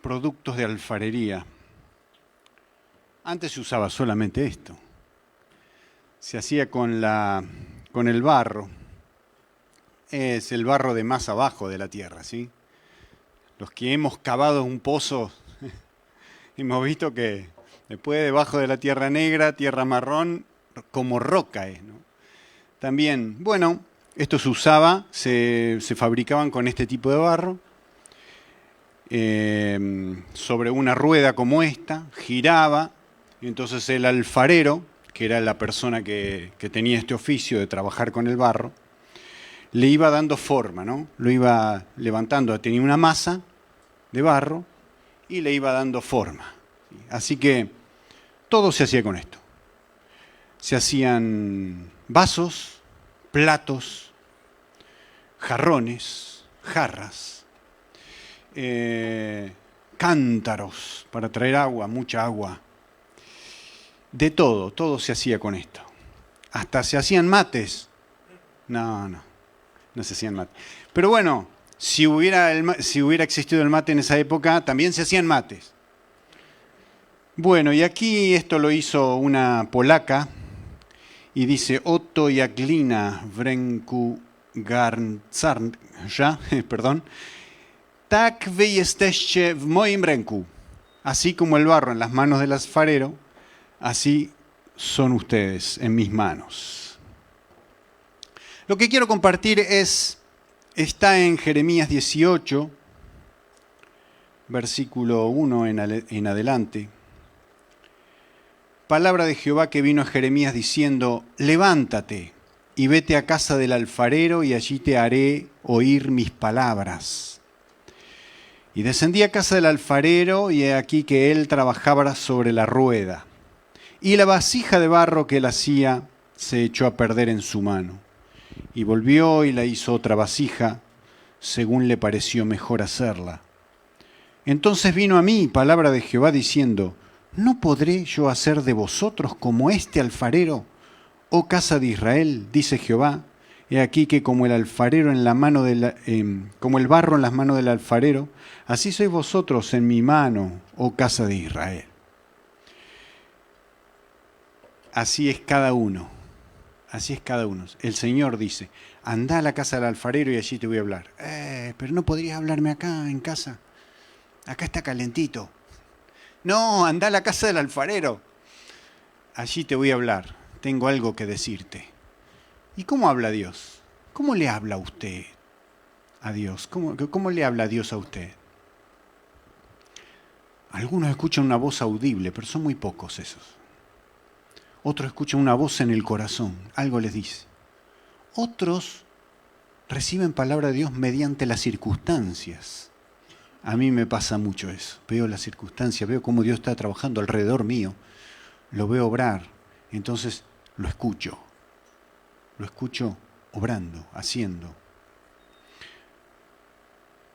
productos de alfarería. Antes se usaba solamente esto. Se hacía con el barro. Es el barro de más abajo de la tierra, ¿sí? Los que hemos cavado un pozo, hemos visto que después debajo de la tierra negra, tierra marrón, como roca es, ¿no? También, bueno, esto se usaba, se fabricaban con este tipo de barro, sobre una rueda como esta, giraba, y entonces el alfarero, que era la persona que tenía este oficio de trabajar con el barro, le iba dando forma, ¿no? Lo iba levantando, tenía una masa de barro y le iba dando forma. Así que todo se hacía con esto. Se hacían vasos, platos, jarrones, jarras, cántaros para traer agua, mucha agua. De todo, todo se hacía con esto. Hasta se hacían mates. No se hacían mates. Pero bueno, si hubiera existido el mate en esa época, también se hacían mates. Bueno, y aquí esto lo hizo una polaca y dice Oto Jaglina Wręku Garncarza, perdón, tak wy jesteście w moim ręku. Así como el barro en las manos del alfarero, así son ustedes en mis manos. Lo que quiero compartir está en Jeremías 18, versículo 1 en adelante. Palabra de Jehová que vino a Jeremías diciendo, levántate y vete a casa del alfarero y allí te haré oír mis palabras. Y descendí a casa del alfarero y he aquí que él trabajaba sobre la rueda. Y la vasija de barro que él hacía se echó a perder en su mano. Y volvió y la hizo otra vasija, según le pareció mejor hacerla. Entonces vino a mí palabra de Jehová diciendo, ¿no podré yo hacer de vosotros como este alfarero, oh casa de Israel? Dice Jehová. He aquí que como el alfarero en la mano como el barro en las manos del alfarero, así sois vosotros en mi mano, oh casa de Israel. Así es cada uno. Así es cada uno. El Señor dice, anda a la casa del alfarero y allí te voy a hablar. Pero no podrías hablarme acá en casa. Acá está calentito. No, anda a la casa del alfarero. Allí te voy a hablar. Tengo algo que decirte. ¿Y cómo habla Dios? ¿Cómo le habla usted a Dios? ¿Cómo le habla Dios a usted? Algunos escuchan una voz audible, pero son muy pocos esos. Otros escuchan una voz en el corazón, algo les dice. Otros reciben palabra de Dios mediante las circunstancias. A mí me pasa mucho eso. Veo las circunstancias, veo cómo Dios está trabajando alrededor mío, lo veo obrar, entonces lo escucho obrando, haciendo.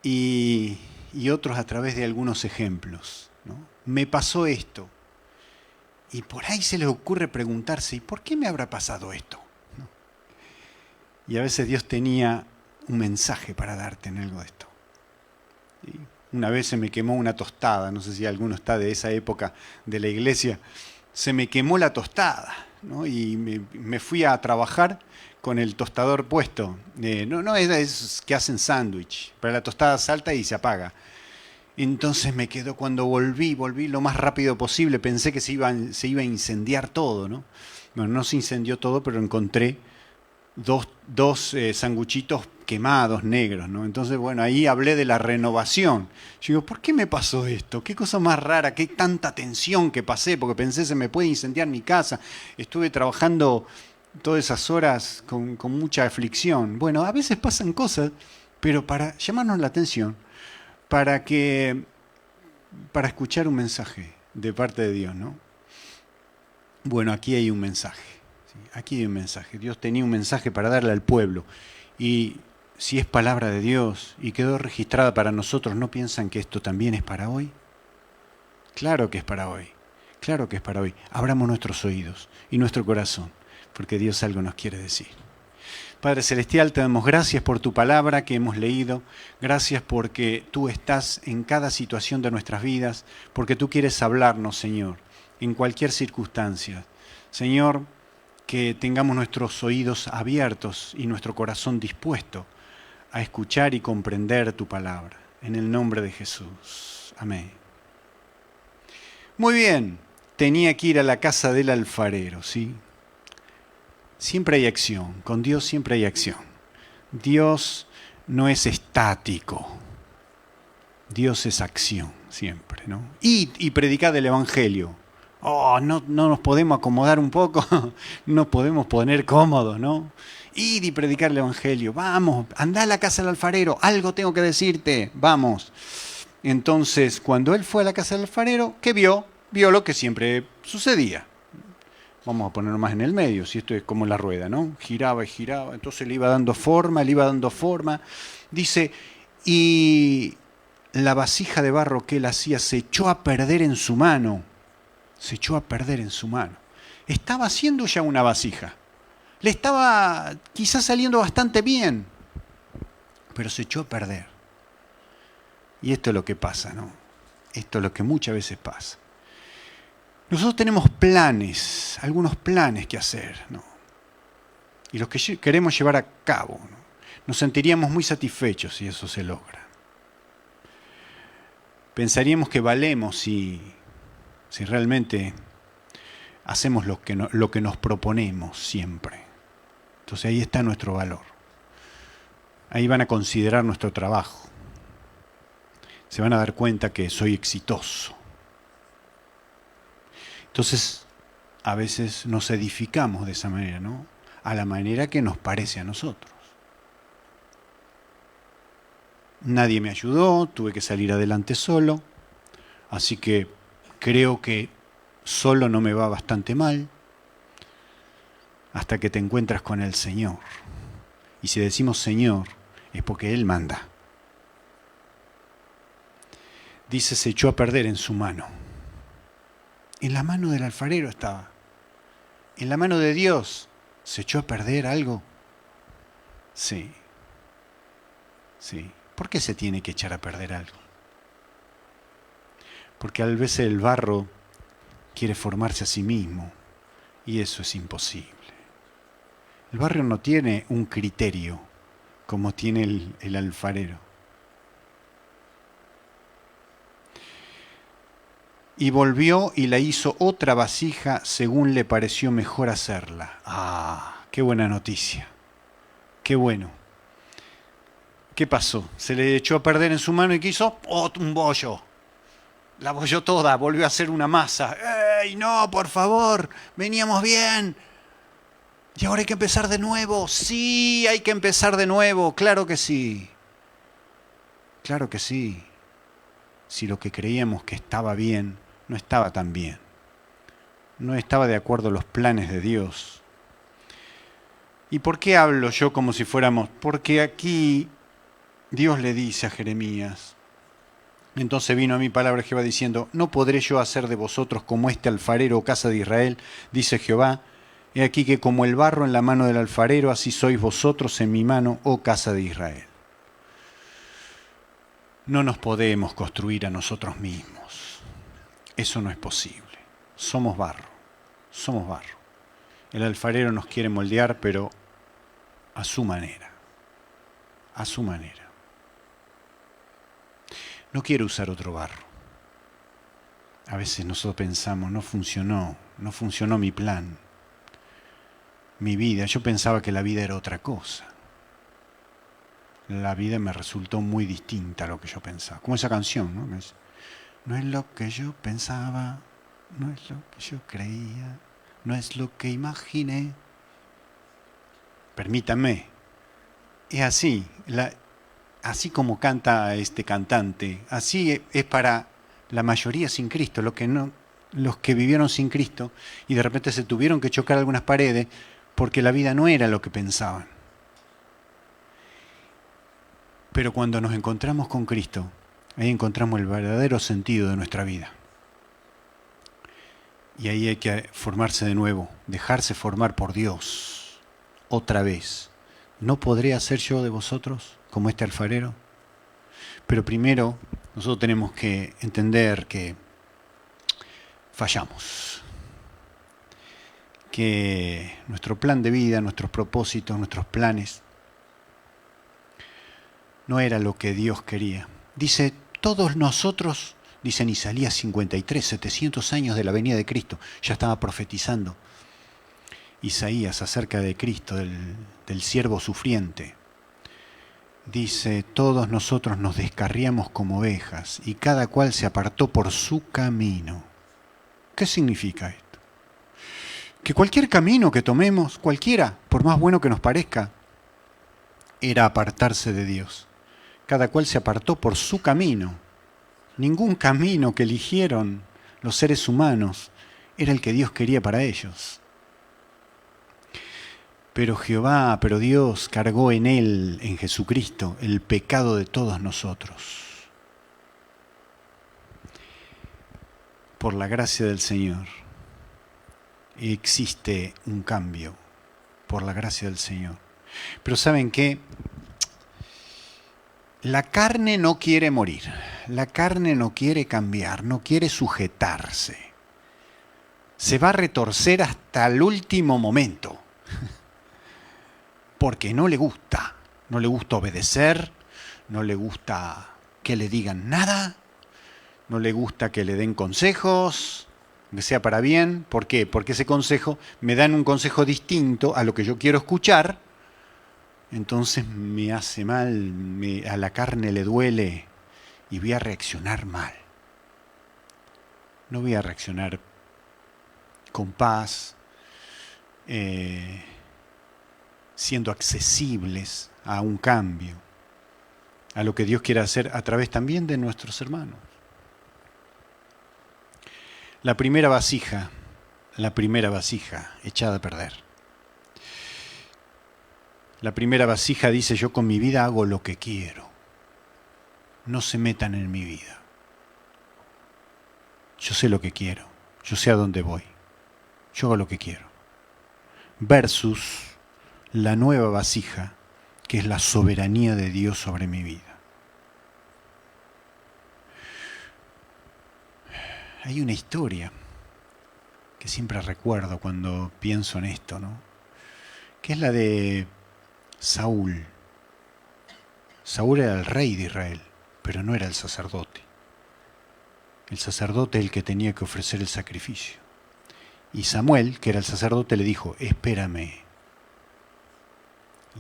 Y otros a través de algunos ejemplos, ¿no? Me pasó esto. Y por ahí se les ocurre preguntarse, ¿y por qué me habrá pasado esto? ¿No? Y a veces Dios tenía un mensaje para darte en algo de esto. ¿Sí? Una vez se me quemó una tostada, no sé si alguno está de esa época de la iglesia, se me quemó la tostada, ¿no? Y me fui a trabajar con el tostador puesto. No es que hacen sándwich, pero la tostada salta y se apaga. Entonces me quedó, cuando volví lo más rápido posible, pensé que se iba a incendiar todo, ¿no? Bueno, no se incendió todo, pero encontré dos sanguchitos quemados, negros, ¿no? Entonces, bueno, ahí hablé de la renovación. Yo digo, ¿por qué me pasó esto? ¿Qué cosa más rara? ¿Qué tanta tensión que pasé? Porque pensé, se me puede incendiar mi casa. Estuve trabajando todas esas horas con mucha aflicción. Bueno, a veces pasan cosas, pero para llamarnos la atención, para escuchar un mensaje de parte de Dios, ¿no? Bueno, aquí hay un mensaje. ¿Sí? Aquí hay un mensaje. Dios tenía un mensaje para darle al pueblo. Y si es palabra de Dios y quedó registrada para nosotros, ¿no piensan que esto también es para hoy? Claro que es para hoy. Claro que es para hoy. Abramos nuestros oídos y nuestro corazón, porque Dios algo nos quiere decir. Padre Celestial, te damos gracias por tu palabra que hemos leído. Gracias porque tú estás en cada situación de nuestras vidas, porque tú quieres hablarnos, Señor, en cualquier circunstancia. Señor, que tengamos nuestros oídos abiertos y nuestro corazón dispuesto a escuchar y comprender tu palabra. En el nombre de Jesús. Amén. Muy bien, tenía que ir a la casa del alfarero, ¿sí? Siempre hay acción, con Dios siempre hay acción. Dios no es estático, Dios es acción siempre, ¿no? Y predicar el Evangelio. Oh, no nos podemos acomodar un poco, no podemos poner cómodos, ¿no? Ir y predicar el Evangelio, vamos, anda a la casa del alfarero, algo tengo que decirte, vamos. Entonces, cuando él fue a la casa del alfarero, ¿qué vio? Vio lo que siempre sucedía. Vamos a ponerlo más en el medio, si esto es como la rueda, ¿no? Giraba y giraba, entonces le iba dando forma, Dice, y la vasija de barro que él hacía se echó a perder en su mano. Se echó a perder en su mano. Estaba haciendo ya una vasija. Le estaba quizás saliendo bastante bien, pero se echó a perder. Y esto es lo que pasa, ¿no? Esto es lo que muchas veces pasa. Nosotros tenemos planes, algunos planes que hacer, ¿no? Y los que queremos llevar a cabo, ¿no? Nos sentiríamos muy satisfechos si eso se logra. Pensaríamos que valemos si realmente hacemos lo que nos proponemos siempre. Entonces ahí está nuestro valor. Ahí van a considerar nuestro trabajo. Se van a dar cuenta que soy exitoso. Entonces, a veces nos edificamos de esa manera, ¿no? A la manera que nos parece a nosotros. Nadie me ayudó, tuve que salir adelante solo, así que creo que solo no me va bastante mal, hasta que te encuentras con el Señor. Y si decimos Señor, es porque Él manda. Dice, se echó a perder en su mano. En la mano del alfarero estaba. En la mano de Dios. ¿Se echó a perder algo? Sí. Sí. ¿Por qué se tiene que echar a perder algo? Porque a veces el barro quiere formarse a sí mismo y eso es imposible. El barro no tiene un criterio como tiene el alfarero. Y volvió y la hizo otra vasija según le pareció mejor hacerla. ¡Ah! ¡Qué buena noticia! ¡Qué bueno! ¿Qué pasó? Se le echó a perder en su mano y ¿qué hizo? ¡Oh, un bollo! La bolló toda, volvió a hacer una masa. ¡Ey, no, por favor! ¡Veníamos bien! ¿Y ahora hay que empezar de nuevo? ¡Sí, hay que empezar de nuevo! ¡Claro que sí! ¡Claro que sí! Si lo que creíamos que estaba bien, no estaba tan bien. No estaba de acuerdo a los planes de Dios. ¿Y por qué hablo yo como si fuéramos? Porque aquí Dios le dice a Jeremías, entonces vino a mi palabra Jehová diciendo, no podré yo hacer de vosotros como este alfarero o casa de Israel, dice Jehová, he aquí que como el barro en la mano del alfarero, así sois vosotros en mi mano, oh casa de Israel. No nos podemos construir a nosotros mismos. Eso no es posible. Somos barro. Somos barro. El alfarero nos quiere moldear, pero a su manera. A su manera. No quiero usar otro barro. A veces nosotros pensamos, no funcionó mi plan, mi vida. Yo pensaba que la vida era otra cosa. La vida me resultó muy distinta a lo que yo pensaba. Como esa canción, ¿no? No es lo que yo pensaba, no es lo que yo creía, no es lo que imaginé. Permítanme, es así, así como canta este cantante, así es para la mayoría sin Cristo, los que vivieron sin Cristo y de repente se tuvieron que chocar algunas paredes porque la vida no era lo que pensaban. Pero cuando nos encontramos con Cristo, ahí encontramos el verdadero sentido de nuestra vida. Y ahí hay que formarse de nuevo, dejarse formar por Dios, otra vez. ¿No podré hacer yo de vosotros como este alfarero? Pero primero nosotros tenemos que entender que fallamos, que nuestro plan de vida, nuestros propósitos, nuestros planes, no era lo que Dios quería. Dice, todos nosotros, dice en Isaías 53, 700 años de la venida de Cristo, ya estaba profetizando Isaías acerca de Cristo, del siervo sufriente. Dice, todos nosotros nos descarriamos como ovejas y cada cual se apartó por su camino. ¿Qué significa esto? Que cualquier camino que tomemos, cualquiera, por más bueno que nos parezca, era apartarse de Dios. Cada cual se apartó por su camino. Ningún camino que eligieron los seres humanos era el que Dios quería para ellos. Pero Dios cargó en Él, en Jesucristo, el pecado de todos nosotros. Por la gracia del Señor existe un cambio, por la gracia del Señor. Pero ¿saben qué? La carne no quiere morir, la carne no quiere cambiar, no quiere sujetarse. Se va a retorcer hasta el último momento. Porque no le gusta obedecer, no le gusta que le digan nada, no le gusta que le den consejos, que sea para bien. ¿Por qué? Porque ese consejo, me dan un consejo distinto a lo que yo quiero escuchar, entonces me hace mal, a la carne le duele y voy a reaccionar mal. No voy a reaccionar con paz, siendo accesibles a un cambio, a lo que Dios quiere hacer a través también de nuestros hermanos. La primera vasija echada a perder. La primera vasija dice, yo con mi vida hago lo que quiero. No se metan en mi vida. Yo sé lo que quiero, yo sé a dónde voy, yo hago lo que quiero. Versus la nueva vasija, que es la soberanía de Dios sobre mi vida. Hay una historia que siempre recuerdo cuando pienso en esto, ¿no? Que es la de Saúl. Saúl era el rey de Israel, pero no era el sacerdote. El sacerdote es el que tenía que ofrecer el sacrificio. Y Samuel, que era el sacerdote, le dijo, espérame.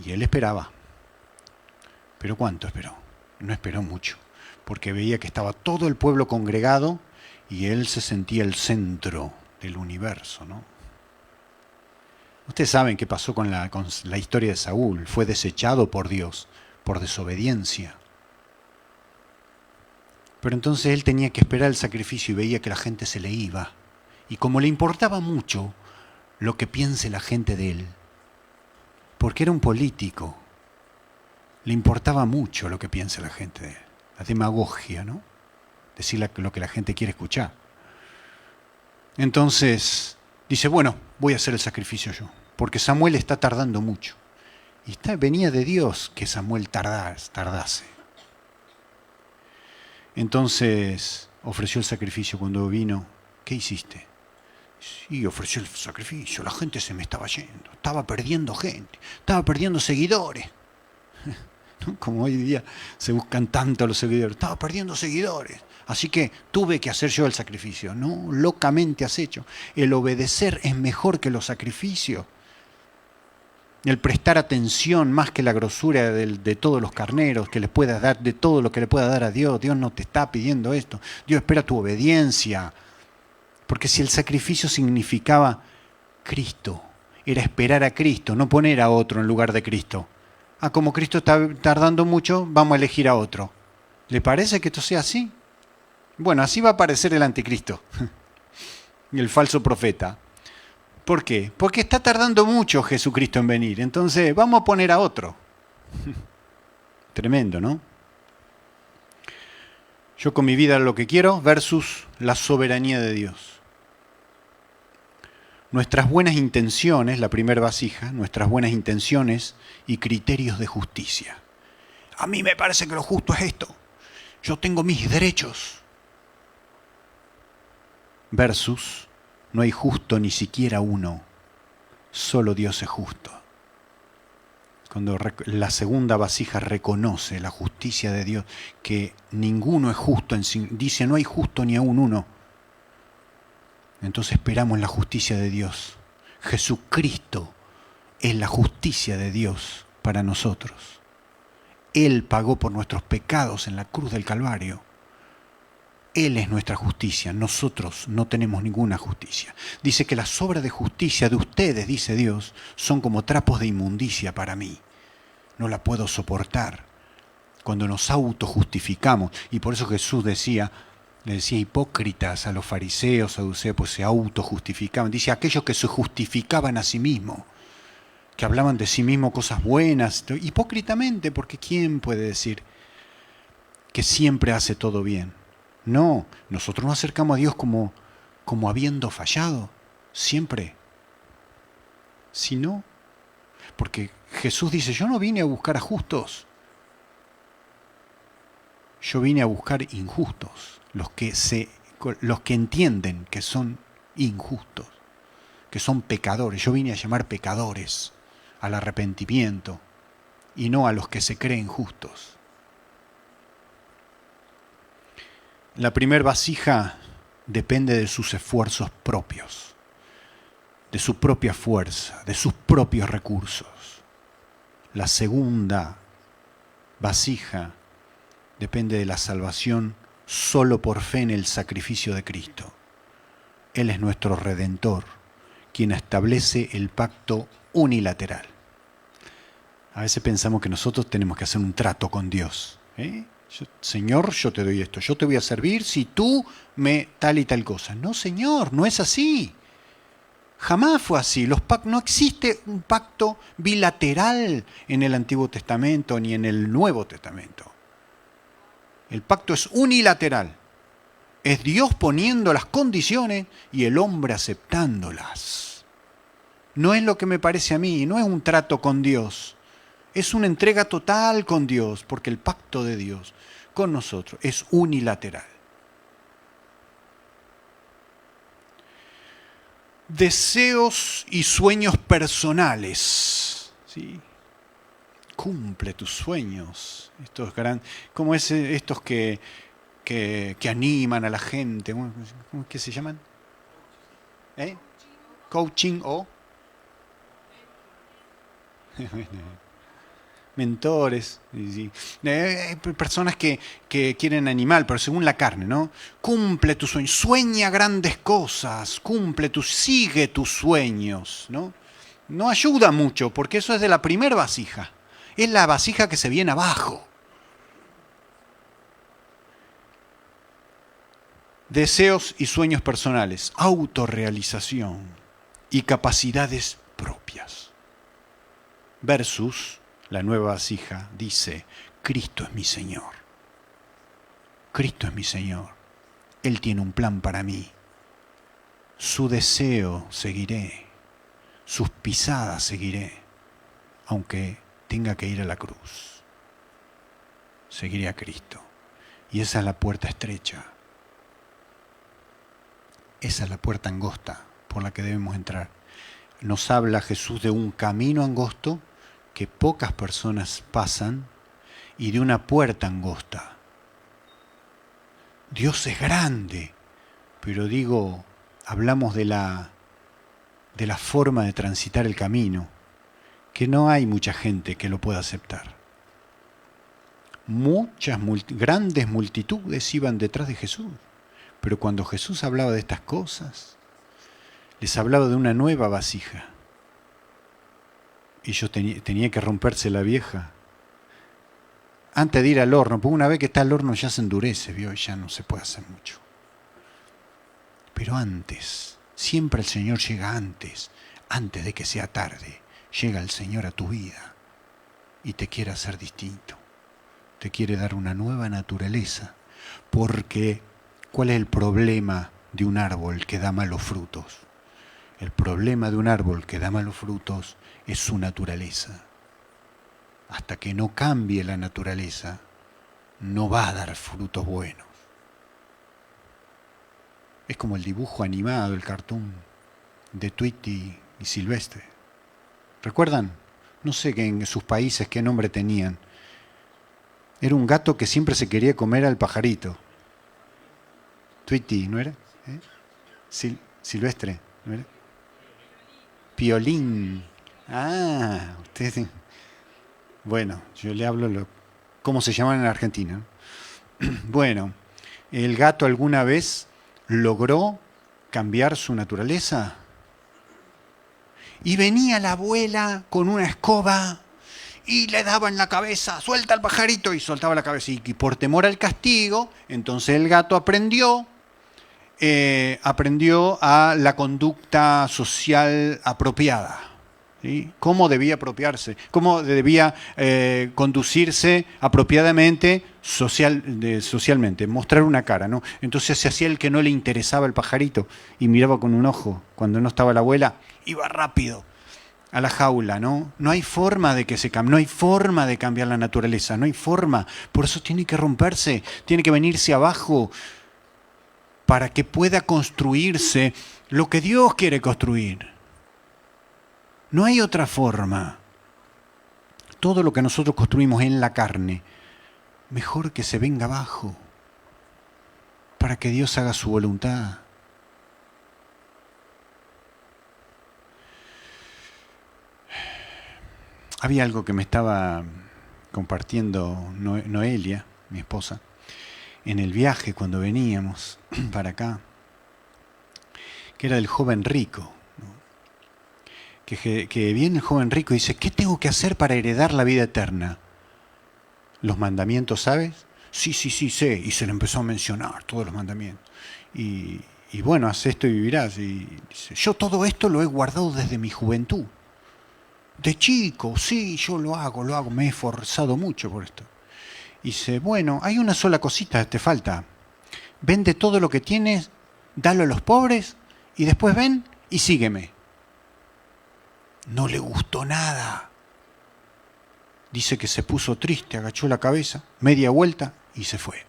Y él esperaba. ¿Pero cuánto esperó? No esperó mucho, porque veía que estaba todo el pueblo congregado y él se sentía el centro del universo, ¿no? Ustedes saben qué pasó con la historia de Saúl. Fue desechado por Dios, por desobediencia. Pero entonces él tenía que esperar el sacrificio y veía que la gente se le iba. Y como le importaba mucho lo que piense la gente de él, porque era un político, le importaba mucho lo que piense la gente de él. La demagogia, ¿no? Decir lo que la gente quiere escuchar. Entonces dice, bueno, voy a hacer el sacrificio yo, porque Samuel está tardando mucho. Y venía de Dios que Samuel tardase. Entonces ofreció el sacrificio. Cuando vino, ¿qué hiciste? Sí, ofreció el sacrificio, la gente se me estaba yendo, estaba perdiendo gente, estaba perdiendo seguidores. ¿No? Como hoy día se buscan tanto los seguidores, estaba perdiendo seguidores. Así que tuve que hacer yo el sacrificio. No, locamente has hecho. El obedecer es mejor que los sacrificios. El prestar atención más que la grosura de todos los carneros que les puedas dar, de todo lo que le pueda dar a Dios. Dios no te está pidiendo esto. Dios espera tu obediencia. Porque si el sacrificio significaba Cristo, era esperar a Cristo, no poner a otro en lugar de Cristo. Como Cristo está tardando mucho, vamos a elegir a otro. ¿Le parece que esto sea así? Bueno, así va a aparecer el anticristo y el falso profeta. ¿Por qué? Porque está tardando mucho Jesucristo en venir. Entonces, vamos a poner a otro. Tremendo, ¿no? Yo con mi vida lo que quiero versus la soberanía de Dios. nuestras buenas intenciones, la primera vasija, nuestras buenas intenciones y criterios de justicia. A mí me parece que lo justo es esto. Yo tengo mis derechos. Versus, no hay justo ni siquiera uno. Solo Dios es justo. Cuando la segunda vasija reconoce la justicia de Dios, que ninguno es justo en sí, dice no hay justo ni aún uno. Entonces esperamos la justicia de Dios. Jesucristo es la justicia de Dios para nosotros. Él pagó por nuestros pecados en la cruz del Calvario. Él es nuestra justicia, nosotros no tenemos ninguna justicia. Dice que las obras de justicia de ustedes, dice Dios, son como trapos de inmundicia para mí. No la puedo soportar. Cuando nos autojustificamos, y por eso Jesús le decía hipócritas a los fariseos, saduceos, pues se autojustificaban. Dice aquellos que se justificaban a sí mismos, que hablaban de sí mismos cosas buenas, hipócritamente, porque ¿quién puede decir que siempre hace todo bien? No, nosotros nos acercamos a Dios como habiendo fallado, siempre. Si no, porque Jesús dice, yo no vine a buscar a justos, yo vine a buscar injustos, los que entienden que son injustos, que son pecadores. Yo vine a llamar pecadores al arrepentimiento y no a los que se creen justos. La primera vasija depende de sus esfuerzos propios, de su propia fuerza, de sus propios recursos. La segunda vasija depende de la salvación solo por fe en el sacrificio de Cristo. Él es nuestro Redentor, quien establece el pacto unilateral. A veces pensamos que nosotros tenemos que hacer un trato con Dios. Señor, yo te doy esto, yo te voy a servir si tú me tal y tal cosa. No, Señor, no es así. Jamás fue así. No existe un pacto bilateral en el Antiguo Testamento ni en el Nuevo Testamento. El pacto es unilateral. Es Dios poniendo las condiciones y el hombre aceptándolas. No es lo que me parece a mí, no es un trato con Dios. Es una entrega total con Dios, porque el pacto de Dios con nosotros es unilateral. Deseos y sueños personales. ¿Sí? Cumple tus sueños. Estos ¿cómo es estos que animan a la gente? ¿Cómo es que se llaman? Coaching o mentores, personas que quieren animar, pero según la carne, ¿no? Cumple tus sueños, sueña grandes cosas, sigue tus sueños, ¿no? No ayuda mucho, porque eso es de la primera vasija. Es la vasija que se viene abajo. Deseos y sueños personales, autorrealización y capacidades propias. Versus la nueva vasija dice, Cristo es mi Señor. Cristo es mi Señor. Él tiene un plan para mí. Su deseo seguiré. Sus pisadas seguiré. Aunque tenga que ir a la cruz. Seguiré a Cristo. Y esa es la puerta estrecha. Esa es la puerta angosta por la que debemos entrar. Nos habla Jesús de un camino angosto que pocas personas pasan y de una puerta angosta. Dios es grande, pero hablamos de la forma de transitar el camino, que no hay mucha gente que lo pueda aceptar. Grandes multitudes iban detrás de Jesús, pero cuando Jesús hablaba de estas cosas, les hablaba de una nueva vasija. Y yo tenía que romperse la vieja antes de ir al horno, porque una vez que está el horno ya se endurece, ¿vio? Y ya no se puede hacer mucho. Pero antes, siempre el Señor llega antes de que sea tarde. Llega el Señor a tu vida y te quiere hacer distinto. Te quiere dar una nueva naturaleza. Porque, ¿cuál es el problema de un árbol que da malos frutos? El problema de un árbol que da malos frutos es su naturaleza. Hasta que no cambie la naturaleza, no va a dar frutos buenos. Es como el dibujo animado, el cartoon de Tweety y Silvestre. ¿Recuerdan? No sé en sus países qué nombre tenían. Era un gato que siempre se quería comer al pajarito. Tweety, ¿no era? Silvestre, ¿no era? Piolín. Ah, ustedes... Bueno, yo le hablo cómo se llaman en Argentina. Bueno, ¿el gato alguna vez logró cambiar su naturaleza? Y venía la abuela con una escoba y le daba en la cabeza, suelta al pajarito, y soltaba la cabeza. Y por temor al castigo, entonces el gato aprendió a la conducta social apropiada. ¿Sí? Cómo debía apropiarse, cómo debía conducirse apropiadamente socialmente, mostrar una cara, ¿no? Entonces se hacía el que no le interesaba el pajarito y miraba con un ojo. Cuando no estaba la abuela, iba rápido a la jaula, ¿no? No hay forma de que se cambie, no hay forma de cambiar la naturaleza, no hay forma. Por eso tiene que romperse, tiene que venirse abajo para que pueda construirse lo que Dios quiere construir. No hay otra forma. Todo lo que nosotros construimos en la carne, mejor que se venga abajo, para que Dios haga su voluntad. Había algo que me estaba compartiendo Noelia, mi esposa, en el viaje cuando veníamos para acá, que era del joven rico. Que viene el joven rico y dice, ¿qué tengo que hacer para heredar la vida eterna? ¿Los mandamientos, sabes? Sí, sé. Y se le empezó a mencionar todos los mandamientos. Y bueno, haz esto y vivirás. Y dice, yo todo esto lo he guardado desde mi juventud. De chico, sí, yo lo hago, me he esforzado mucho por esto. Y dice, bueno, hay una sola cosita que te falta. Vende todo lo que tienes, dalo a los pobres y después ven y sígueme. No le gustó nada. Dice que se puso triste, agachó la cabeza, media vuelta y se fue.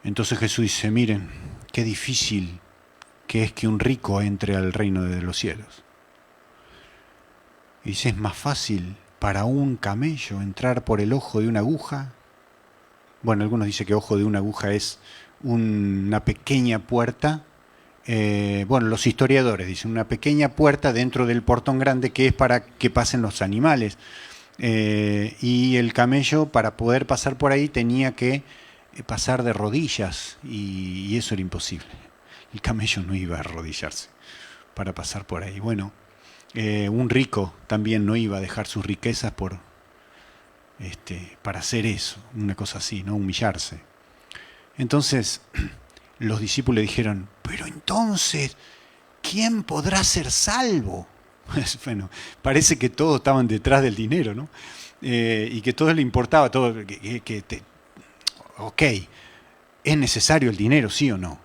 Entonces Jesús dice, miren, qué difícil que es que un rico entre al reino de los cielos. Y dice, es más fácil para un camello entrar por el ojo de una aguja. Bueno, algunos dicen que ojo de una aguja es una pequeña puerta. Bueno, los historiadores dicen una pequeña puerta dentro del portón grande que es para que pasen los animales. Y el camello, para poder pasar por ahí, tenía que pasar de rodillas y eso era imposible. El camello no iba a arrodillarse para pasar por ahí. Bueno, un rico también no iba a dejar sus riquezas para hacer eso, una cosa así, ¿no? Humillarse. Entonces los discípulos le dijeron, pero entonces, ¿quién podrá ser salvo? Bueno, parece que todos estaban detrás del dinero, ¿no? Y que todo le importaba, ok, ¿es necesario el dinero, sí o no?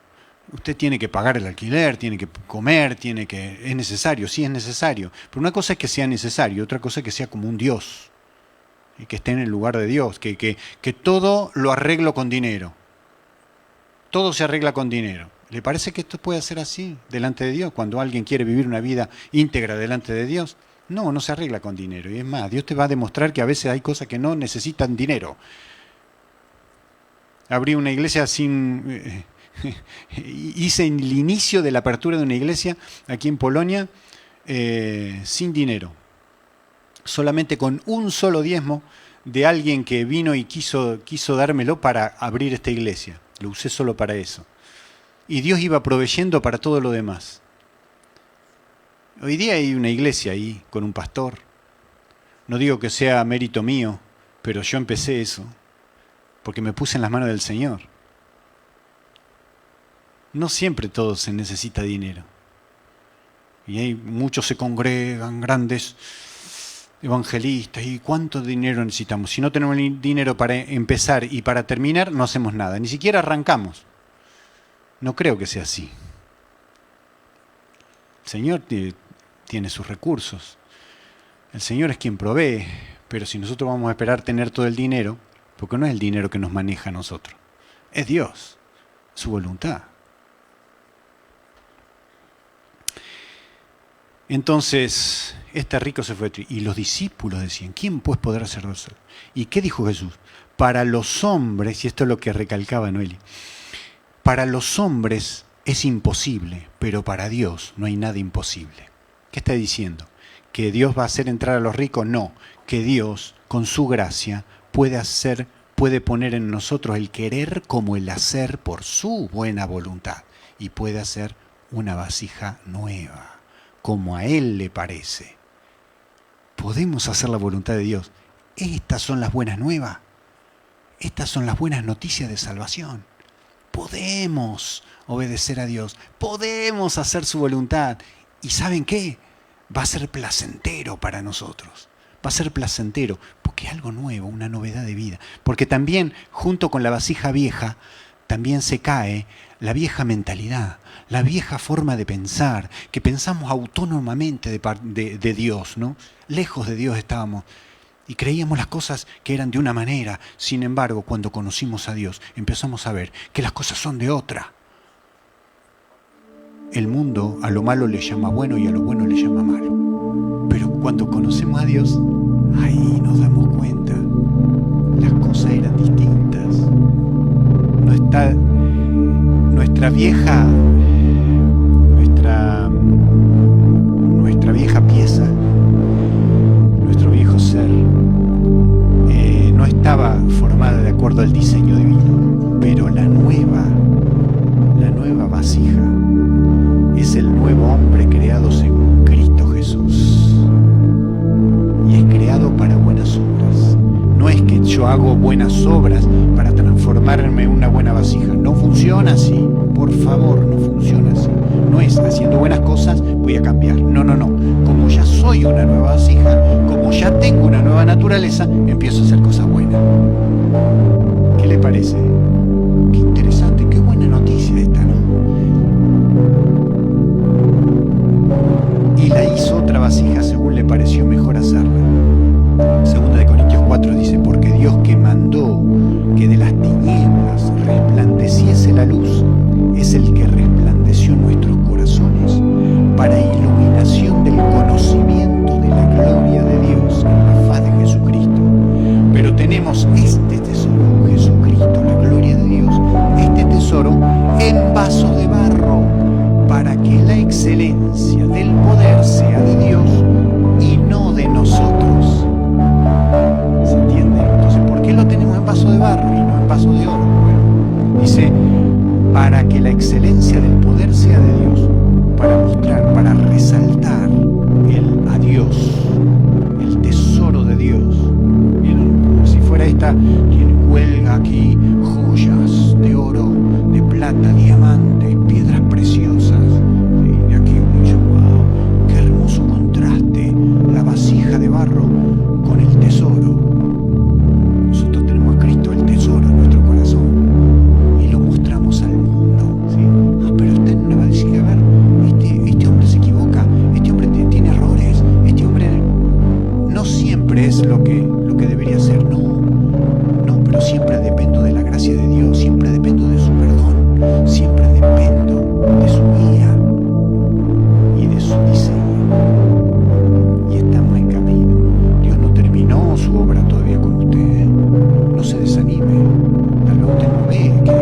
Usted tiene que pagar el alquiler, tiene que comer, es necesario, sí es necesario. Pero una cosa es que sea necesario, otra cosa es que sea como un Dios, y que esté en el lugar de Dios, que todo lo arreglo con dinero. Todo se arregla con dinero. ¿Le parece que esto puede ser así delante de Dios? Cuando alguien quiere vivir una vida íntegra delante de Dios, no se arregla con dinero. Y es más, Dios te va a demostrar que a veces hay cosas que no necesitan dinero. Abrí una iglesia hice el inicio de la apertura de una iglesia aquí en Polonia sin dinero. Solamente con un solo diezmo de alguien que vino y quiso dármelo para abrir esta iglesia. Lo usé solo para eso. Y Dios iba proveyendo para todo lo demás. Hoy día hay una iglesia ahí con un pastor. No digo que sea mérito mío, pero yo empecé eso porque me puse en las manos del Señor. No siempre todo se necesita dinero. Y muchos se congregan, grandes evangelistas, ¿y cuánto dinero necesitamos? Si no tenemos dinero para empezar y para terminar, no hacemos nada, ni siquiera arrancamos. No creo que sea así. El Señor tiene sus recursos. El Señor es quien provee, pero si nosotros vamos a esperar tener todo el dinero, porque no es el dinero que nos maneja a nosotros, es Dios, su voluntad. Entonces, este rico se fue y los discípulos decían, ¿quién pues podrá ser eso? ¿Y qué dijo Jesús? Para los hombres, y esto es lo que recalcaba Noeli, para los hombres es imposible, pero para Dios no hay nada imposible. ¿Qué está diciendo? ¿Que Dios va a hacer entrar a los ricos? No, que Dios, con su gracia, puede poner en nosotros el querer como el hacer por su buena voluntad, y puede hacer una vasija nueva, como a Él le parece. Podemos hacer la voluntad de Dios. Estas son las buenas nuevas. Estas son las buenas noticias de salvación. Podemos obedecer a Dios. Podemos hacer su voluntad. ¿Y saben qué? Va a ser placentero para nosotros. Va a ser placentero porque es algo nuevo, una novedad de vida. Porque también, junto con la vasija vieja, también se cae la vieja mentalidad, la vieja forma de pensar, que pensamos autónomamente de Dios, ¿no? Lejos de Dios estábamos y creíamos las cosas que eran de una manera. Sin embargo, cuando conocimos a Dios, empezamos a ver que las cosas son de otra. El mundo a lo malo le llama bueno y a lo bueno le llama malo. Pero cuando conocemos a Dios, ahí nos damos cuenta. Las cosas eran distintas. Nuestra vieja pieza, nuestro viejo ser, no estaba formada de acuerdo al diseño divino, pero la nueva vasija es el nuevo hombre creado según Cristo Jesús, y es creado para buenas obras. No es que yo hago buenas obras para transformarme en una buena vasija. No funciona así. Por favor, no funciona así. No es haciendo buenas cosas voy a cambiar. No. Como ya soy una nueva vasija, como ya tengo una nueva naturaleza, empiezo a hacer cosas buenas. ¿Qué le parece? Qué interesante, qué buena noticia esta, ¿no? Y la hizo otra vasija según le pareció mejor hacerla. Segunda de Corintios 4 dice, porque Dios que mandó que de las tinieblas resplandeciese la luz, es el que resplandeció en nuestros corazones para iluminación del conocimiento de la gloria de Dios en la faz de Jesucristo. Pero tenemos este tesoro, Jesucristo, la gloria de Dios, este tesoro en vasos de barro, para que la excelencia del poder sea de Dios y no de nosotros. ¿Se entiende? Entonces, ¿por qué lo tenemos en vaso de barro y no en vaso de oro? Bueno, dice, para que la excelencia del poder sea de Dios, para mostrar, para resaltar a Dios, el tesoro de Dios. ¿Vieron? Como si fuera esta, quien cuelga aquí joyas de oro, de plata, diamantes, piedras preciosas. Y aquí uno dice, wow, qué hermoso contraste, la vasija de barro con el tesoro. Nosotros tenemos a Cristo, el tesoro en nuestro corazón, y lo mostramos al mundo, ¿sí? Ah, pero está en una vasija, a ver, este hombre se equivoca, este hombre tiene errores, este hombre no siempre es lo que debería ser, no, pero siempre dependo de la gracia de Dios, siempre dependo de su perdón, siempre dependo de su guía y de su diseño. Y estamos en camino. Dios no terminó su obra todavía con usted. No se desanime. Tal vez usted no ve que